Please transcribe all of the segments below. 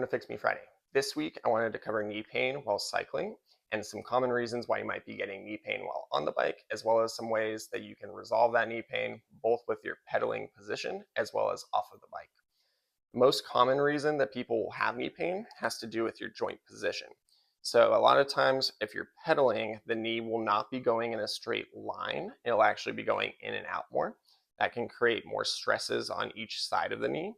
welcome to Fix Me Friday. This week, I wanted to cover knee pain while cycling and some common reasons why you might be getting knee pain while on the bike, as well as some ways that you can resolve that knee pain, both with your pedaling position as well as off of the bike. The most common reason that people will have knee pain has to do with your joint position. So, a lot of times, if you're pedaling, the knee will not be going in a straight line, it'll actually be going in and out more. That can create more stresses on each side of the knee.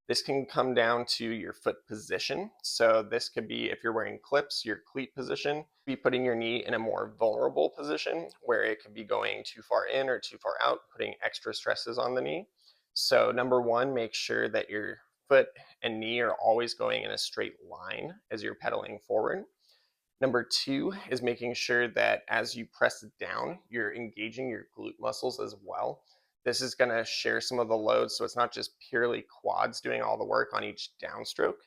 This can come down to your foot position. So this could be if you're wearing clips, your cleat position, be putting your knee in a more vulnerable position where it could be going too far in or too far out, putting extra stresses on the knee. So number one, make sure that your foot and knee are always going in a straight line as you're pedaling forward. Number two is making sure that as you press down, you're engaging your glute muscles as well. This is going to share some of the load, so it's not just purely quads doing all the work on each downstroke,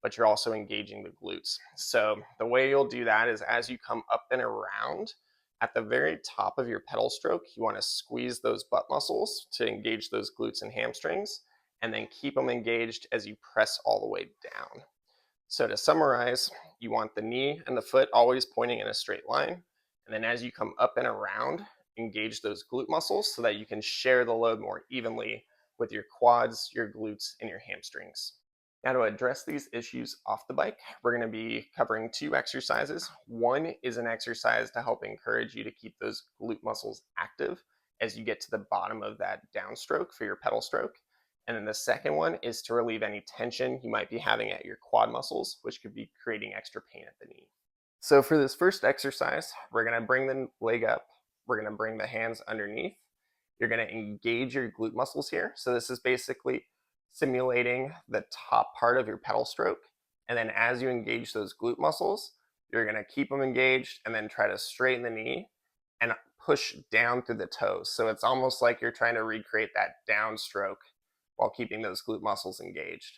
but you're also engaging the glutes. So the way you'll do that is as you come up and around, at the very top of your pedal stroke, you want to squeeze those butt muscles to engage those glutes and hamstrings, and then keep them engaged as you press all the way down. So to summarize, you want the knee and the foot always pointing in a straight line. And then as you come up and around, engage those glute muscles so that you can share the load more evenly with your quads, your glutes, and your hamstrings. Now to address these issues off the bike, we're going to be covering two exercises. One is an exercise to help encourage you to keep those glute muscles active as you get to the bottom of that downstroke for your pedal stroke. And then the second one is to relieve any tension you might be having at your quad muscles, which could be creating extra pain at the knee. So for this first exercise, we're going to bring the leg up. We're going to bring the hands underneath. You're going to engage your glute muscles here. So this is basically simulating the top part of your pedal stroke. And then as you engage those glute muscles, you're going to keep them engaged and then try to straighten the knee and push down through the toes. So it's almost like you're trying to recreate that downstroke while keeping those glute muscles engaged.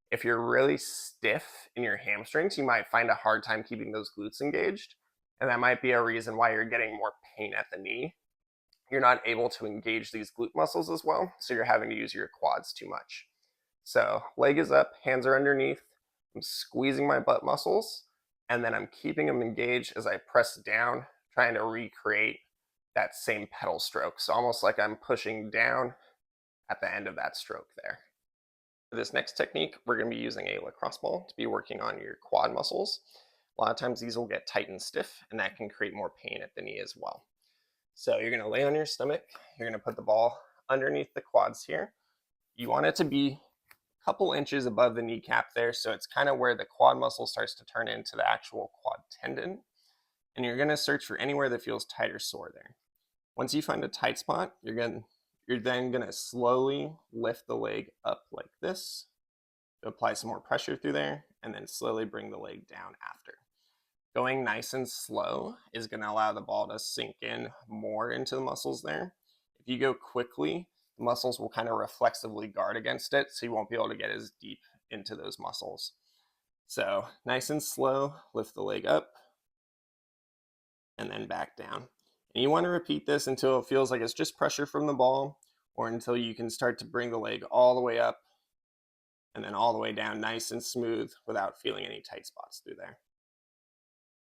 If you're really stiff in your hamstrings, you might find a hard time keeping those glutes engaged. And that might be a reason why you're getting more pain at the knee. You're not able to engage these glute muscles as well, so you're having to use your quads too much. So leg is up, hands are underneath. I'm squeezing my butt muscles, and then I'm keeping them engaged as I press down, trying to recreate that same pedal stroke. So almost like I'm pushing down at the end of that stroke there. For this next technique, we're going to be using a lacrosse ball to be working on your quad muscles. A lot of times these will get tight and stiff, and that can create more pain at the knee as well. So you're going to lay on your stomach. You're going to put the ball underneath the quads here. You want it to be a couple inches above the kneecap there, so it's kind of where the quad muscle starts to turn into the actual quad tendon. And you're going to search for anywhere that feels tight or sore there. Once you find a tight spot, you're then going to slowly lift the leg up like this to apply some more pressure through there, and then slowly bring the leg down after. Going nice and slow is going to allow the ball to sink in more into the muscles there. If you go quickly, the muscles will kind of reflexively guard against it, so you won't be able to get as deep into those muscles. So nice and slow, lift the leg up, and then back down. And you want to repeat this until it feels like it's just pressure from the ball, or until you can start to bring the leg all the way up and then all the way down nice and smooth without feeling any tight spots through there.